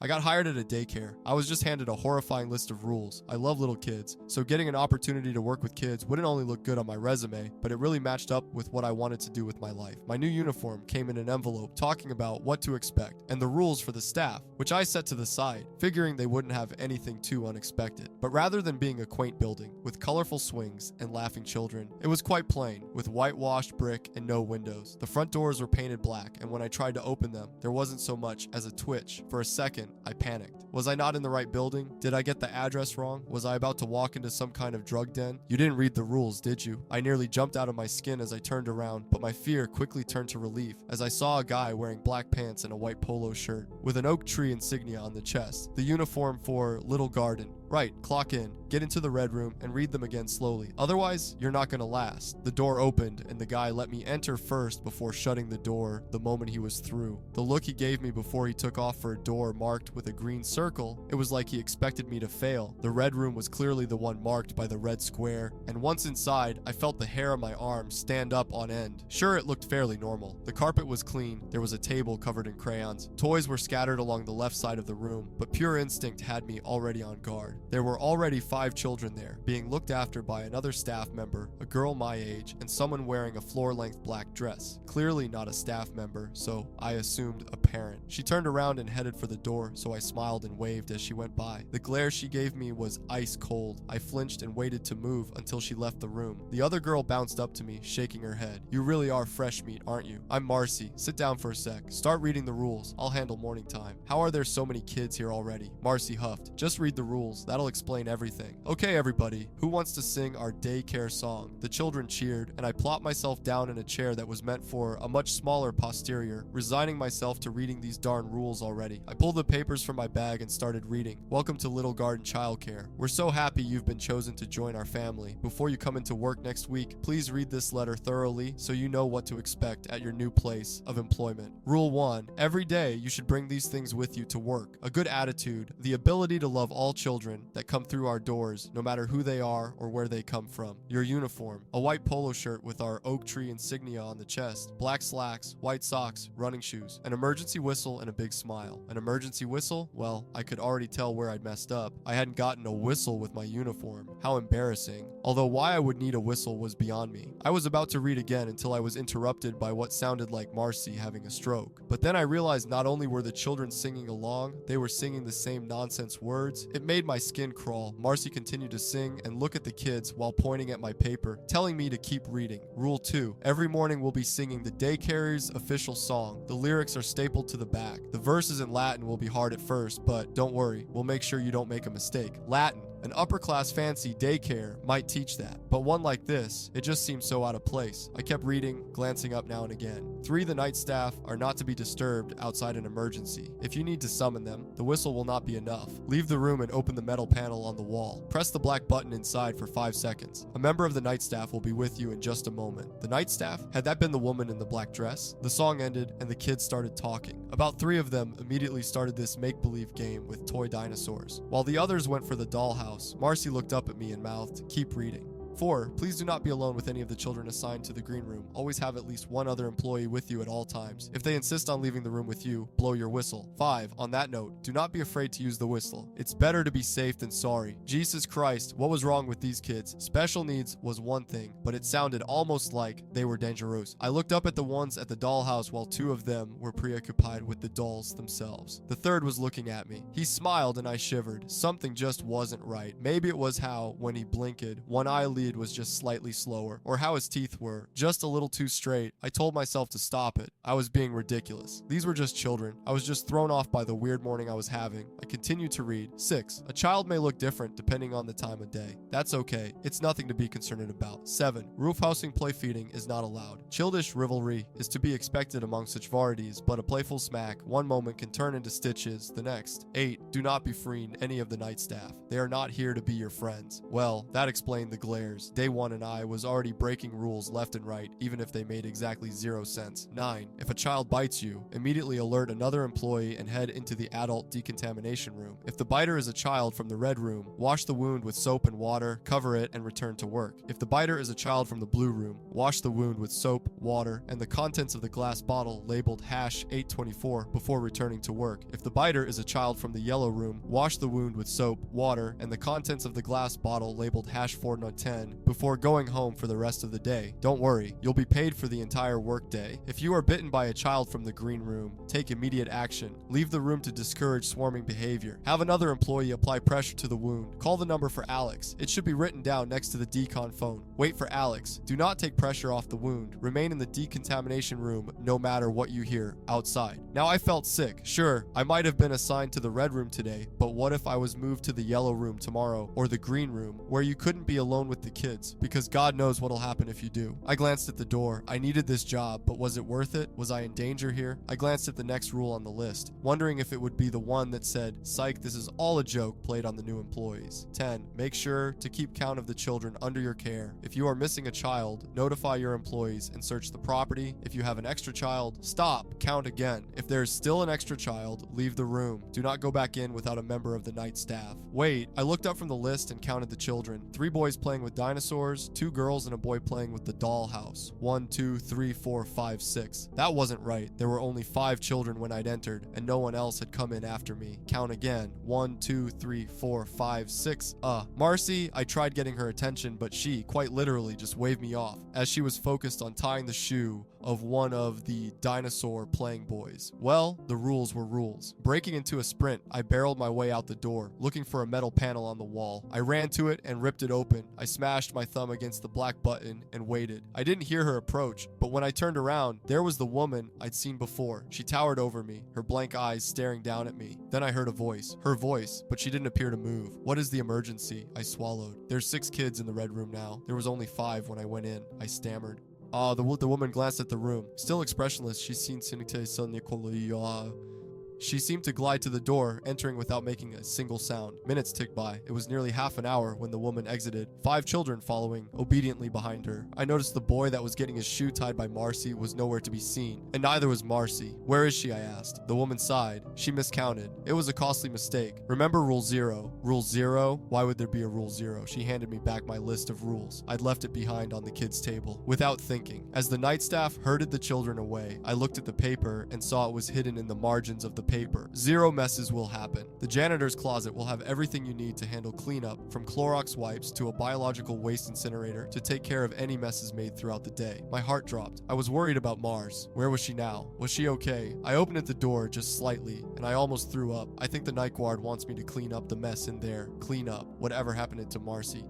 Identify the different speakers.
Speaker 1: I got hired at a daycare. I was just handed a horrifying list of rules. I love little kids, so getting an opportunity to work with kids wouldn't only look good on my resume, but it really matched up with what I wanted to do with my life. My new uniform came in an envelope talking about what to expect and the rules for the staff, which I set to the side, figuring they wouldn't have anything too unexpected. But rather than being a quaint building with colorful swings and laughing children, it was quite plain, with whitewashed brick and no windows. The front doors were painted black, and when I tried to open them, there wasn't so much as a twitch. For a second, I panicked. Was I not in the right building? Did I get the address wrong? Was I about to walk into some kind of drug den? You didn't read the rules, did you? I nearly jumped out of my skin as I turned around, but my fear quickly turned to relief as I saw a guy wearing black pants and a white polo shirt with an oak tree insignia on the chest, the uniform for Little Garden. Right, clock in, get into the red room, and read them again slowly. Otherwise, you're not gonna last. The door opened, and the guy let me enter first before shutting the door the moment he was through. The look he gave me before he took off for a door marked with a green circle, it was like he expected me to fail. The red room was clearly the one marked by the red square, and once inside, I felt the hair on my arm stand up on end. Sure, it looked fairly normal. The carpet was clean, there was a table covered in crayons. Toys were scattered along the left side of the room, but pure instinct had me already on guard. There were already 5 children there, being looked after by another staff member, a girl my age, and someone wearing a floor-length black dress. Clearly not a staff member, so I assumed a parent. She turned around and headed for the door, so I smiled and waved as she went by. The glare she gave me was ice cold. I flinched and waited to move until she left the room. The other girl bounced up to me, shaking her head. "You really are fresh meat, aren't you? I'm Marcy. Sit down for a sec. Start reading the rules. I'll handle morning time. How are there so many kids here already?" Marcy huffed. "Just read the rules. That'll explain everything." "Okay, everybody, who wants to sing our daycare song?" The children cheered, and I plopped myself down in a chair that was meant for a much smaller posterior, resigning myself to reading these darn rules already. I pulled the papers from my bag and started reading. "Welcome to Little Garden Childcare. We're so happy you've been chosen to join our family. Before you come into work next week, please read this letter thoroughly so you know what to expect at your new place of employment. Rule 1. Every day you should bring these things with you to work. A good attitude, the ability to love all children that come through our doors, no matter who they are or where they come from. Your uniform, a white polo shirt with our oak tree insignia on the chest, black slacks, white socks, running shoes, an emergency whistle, and a big smile." An emergency whistle? Well, I could already tell where I'd messed up. I hadn't gotten a whistle with my uniform. How embarrassing. Although why I would need a whistle was beyond me. I was about to read again until I was interrupted by what sounded like Marcy having a stroke. But then I realized not only were the children singing along, they were singing the same nonsense words. It made my skin crawl. Marcy continued to sing and look at the kids while pointing at my paper, telling me to keep reading. Rule 2. Every morning we'll be singing the Daycare's official song. The lyrics are stapled to the back. The verses in Latin will be hard at first, but don't worry, we'll make sure you don't make a mistake. Latin. An upper-class fancy daycare might teach that, but one like this, it just seemed so out of place. I kept reading, glancing up now and again. 3. The night staff are not to be disturbed outside an emergency. If you need to summon them, the whistle will not be enough. Leave the room and open the metal panel on the wall. Press the black button inside for 5 seconds. A member of the night staff will be with you in just a moment. The night staff? Had that been the woman in the black dress? The song ended, and the kids started talking. About 3 of them immediately started this make-believe game with toy dinosaurs. While the others went for the dollhouse, Marcy looked up at me and mouthed, "Keep reading." 4. Please do not be alone with any of the children assigned to the green room. Always have at least one other employee with you at all times. If they insist on leaving the room with you, blow your whistle. 5. On that note, do not be afraid to use the whistle. It's better to be safe than sorry. Jesus Christ, what was wrong with these kids? Special needs was one thing, but it sounded almost like they were dangerous. I looked up at the ones at the dollhouse while 2 of them were preoccupied with the dolls themselves. The third was looking at me. He smiled and I shivered. Something just wasn't right. Maybe it was how, when he blinked, one eyelid was just slightly slower, or how his teeth were just a little too straight. I told myself to stop it. I was being ridiculous. These were just children. I was just thrown off by the weird morning I was having. I continued to read. 6. A child may look different depending on the time of day. That's okay. It's nothing to be concerned about. 7. Roofhousing play feeding is not allowed. Childish rivalry is to be expected among such varieties, but a playful smack one moment can turn into stitches the next. 8. Do not befriend any of the night staff. They are not here to be your friends. Well, that explained the glare cares? Day 1 and I was already breaking rules left and right, even if they made exactly 0 sense. 9. If a child bites you, immediately alert another employee and head into the adult decontamination room. If the biter is a child from the red room, wash the wound with soap and water, cover it, and return to work. If the biter is a child from the blue room, wash the wound with soap, water, and the contents of the glass bottle labeled #824 before returning to work. If the biter is a child from the yellow room, wash the wound with soap, water, and the contents of the glass bottle labeled #410 before going home for the rest of the day. Don't worry, you'll be paid for the entire workday. If you are bitten by a child from the green room, take immediate action. Leave the room to discourage swarming behavior. Have another employee apply pressure to the wound. Call the number for Alex. It should be written down next to the decon phone. Wait for Alex. Do not take pressure off the wound. Remain in the decontamination room no matter what you hear outside. Now I felt sick. Sure, I might have been assigned to the red room today, but what if I was moved to the yellow room tomorrow or the green room where you couldn't be alone with the kids? Because God knows what'll happen if you do. I glanced at the door. I needed this job, but was it worth it? Was I in danger here? I glanced at the next rule on the list, wondering if it would be the one that said, "Psych, this is all a joke," played on the new employees. 10. Make sure to keep count of the children under your care. If you are missing a child, notify your employees and search the property. If you have an extra child, stop, count again. If there is still an extra child, leave the room. Do not go back in without a member of the night staff. Wait, I looked up from the list and counted the children. 3 boys playing with dinosaurs, 2 girls and a boy playing with the dollhouse. 1, 2, 3, 4, 5, 6. That wasn't right. There were only 5 children when I'd entered, and no one else had come in after me. Count again. 1, 2, 3, 4, 5, 6. Marcy, I tried getting her attention, but she, quite literally, just waved me off as she was focused on tying the shoe of one of the dinosaur playing boys. Well, the rules were rules. Breaking into a sprint, I barreled my way out the door, looking for a metal panel on the wall. I ran to it and ripped it open. I smashed my thumb against the black button and waited. I didn't hear her approach, but when I turned around, there was the woman I'd seen before. She towered over me, her blank eyes staring down at me. Then I heard a voice. Her voice, but she didn't appear to move. What is the emergency? I swallowed. There's 6 kids in the red room now. There was only 5 when I went in. I stammered. The woman glanced at the room. Still expressionless, she seemed to glide to the door, entering without making a single sound. Minutes ticked by. It was nearly half an hour when the woman exited, 5 children following obediently behind her. I noticed the boy that was getting his shoe tied by Marcy was nowhere to be seen, and neither was Marcy. Where is she? I asked. The woman sighed. She miscounted. It was a costly mistake. Remember Rule 0. Rule 0? Why would there be a Rule 0? She handed me back my list of rules. I'd left it behind on the kids' table. Without thinking, as the night staff herded the children away, I looked at the paper and saw it was hidden in the margins of the paper. 0 messes will happen. The janitor's closet will have everything you need to handle cleanup, from Clorox wipes to a biological waste incinerator to take care of any messes made throughout the day. My heart dropped. I was worried about Mars. Where was she now? Was she okay? I opened at the door just slightly, and I almost threw up. I think the night guard wants me to clean up the mess in there. Clean up whatever happened to Marcy.